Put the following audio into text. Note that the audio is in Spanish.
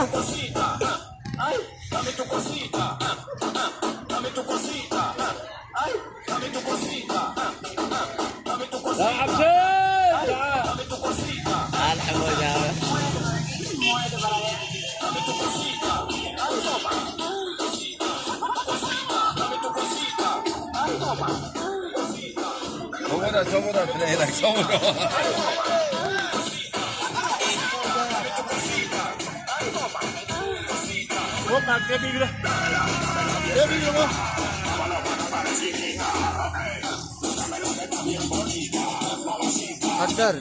Ay, dame tu cosita. Dame tu cosita. Ay, dame tu cosita. Dame tu cosita. Làm chơi. Dame tu cosita. À, lại ngồi nhà. Dame tu cosita. Ay, toma. Cosita. Cosita. Dame tu cosita. Ay, toma. Cosita. 저보다 그래 저보다. Ủa mà cái đi nữa. Cái đi nữa. Hacer.